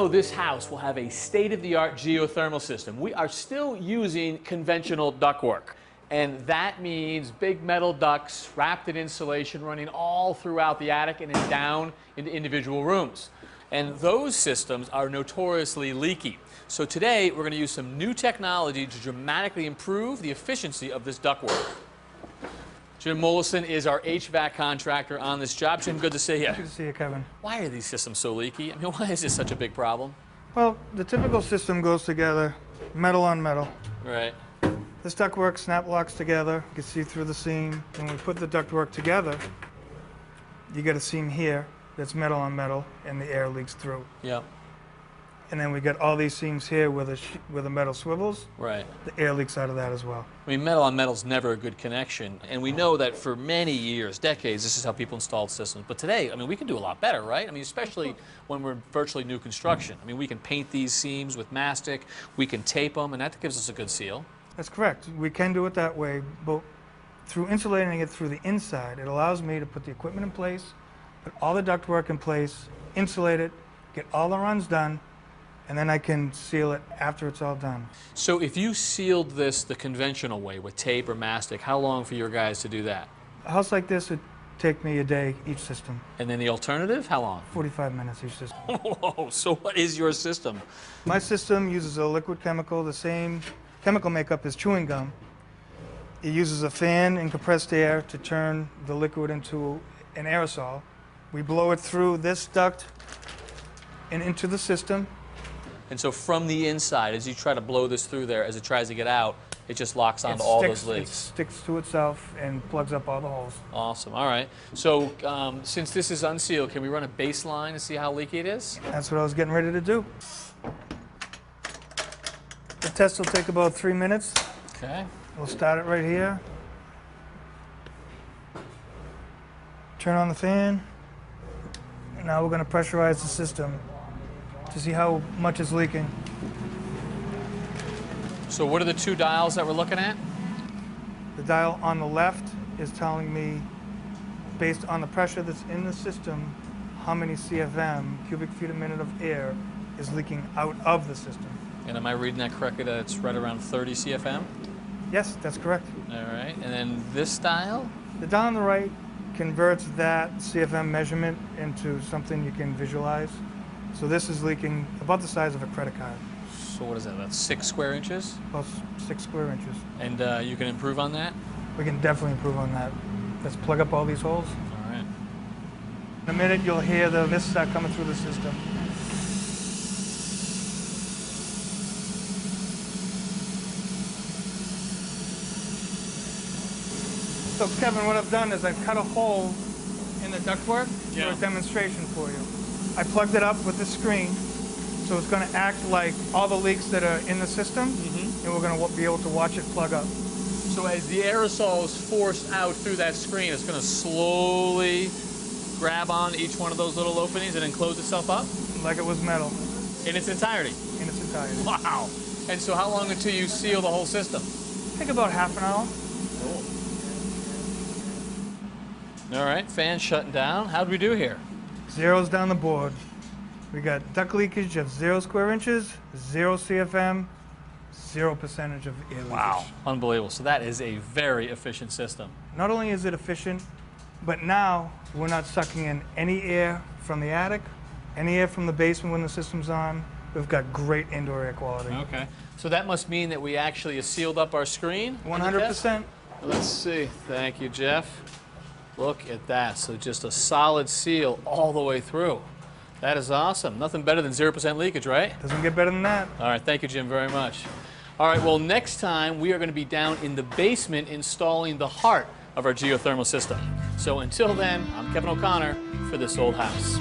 though this house will have a state-of-the-art geothermal system, we are still using conventional ductwork. And that means big metal ducts wrapped in insulation running all throughout the attic and then down into individual rooms. And those systems are notoriously leaky. So today we're going to use some new technology to dramatically improve the efficiency of this ductwork. Jim Mollison is our HVAC contractor on this job. Jim, good to see you. Good to see you, Kevin. Why are these systems so leaky? I mean, why is this such a big problem? Well, the typical system goes together, metal on metal. Right. This ductwork snap locks together. You can see through the seam. When we put the ductwork together, you get a seam here that's metal on metal, and the air leaks through. Yep. And then we get all these seams here where the metal swivels. Right. The air leaks out of that as well. I mean, metal on metal is never a good connection. And we know that for many years, decades, this is how people installed systems. But today, I mean, we can do a lot better, right? I mean, especially when we're in virtually new construction. I mean, we can paint these seams with mastic, we can tape them, and that gives us a good seal. That's correct. We can do it that way, but through insulating it through the inside, it allows me to put the equipment in place, put all the ductwork in place, insulate it, get all the runs done, and then I can seal it after it's all done. So if you sealed this the conventional way with tape or mastic, how long for your guys to do that? A house like this would take me a day each system. And then the alternative, how long? 45 minutes each system. Whoa, so what is your system? My system uses a liquid chemical, the same chemical makeup as chewing gum. It uses a fan and compressed air to turn the liquid into an aerosol. We blow it through this duct and into the system. And so from the inside, as you try to blow this through there, as it tries to get out, it just locks onto all those leaks. It sticks to itself and plugs up all the holes. Awesome. All right. So since this is unsealed, can we run a baseline to see how leaky it is? That's what I was getting ready to do. The test will take about 3 minutes. Okay. We'll start it right here. Turn on the fan. And now we're going to pressurize the system to see how much is leaking. So what are the two dials that we're looking at? The dial on the left is telling me, based on the pressure that's in the system, how many CFM, cubic feet a minute of air, is leaking out of the system. And am I reading that correctly, that it's right around 30 CFM? Yes, that's correct. All right. And then this dial? The dial on the right converts that CFM measurement into something you can visualize. So this is leaking about the size of a credit card. So what is that, about 6 square inches? About 6 square inches. And you can improve on that? We can definitely improve on that. Let's plug up all these holes. All right. In a minute, you'll hear the mist start coming through the system. So Kevin, what I've done is I've cut a hole in the ductwork for a demonstration for you. I plugged it up with the screen, so it's going to act like all the leaks that are in the system, and we're going to be able to watch it plug up. So as the aerosol is forced out through that screen, it's going to slowly grab on each one of those little openings and then close itself up? Like it was metal. In its entirety? In its entirety. Wow. And so how long until you seal the whole system? Take about half an hour. Cool. All right, fan shutting down. How'd we do here? Zeros down the board. We got duct leakage of 0 square inches, 0 CFM, 0% of air leakage. Wow, unbelievable. So that is a very efficient system. Not only is it efficient, but now we're not sucking in any air from the attic, any air from the basement when the system's on. We've got great indoor air quality. Okay. So that must mean that we actually have sealed up our screen? 100%. Let's see. Thank you, Jeff. Look at that. So just a solid seal all the way through. That is awesome. Nothing better than 0% leakage, right? Doesn't get better than that. All right. Thank you, Jim, very much. All right. Well, next time we are going to be down in the basement installing the heart of our geothermal system. So until then, I'm Kevin O'Connor for This Old House.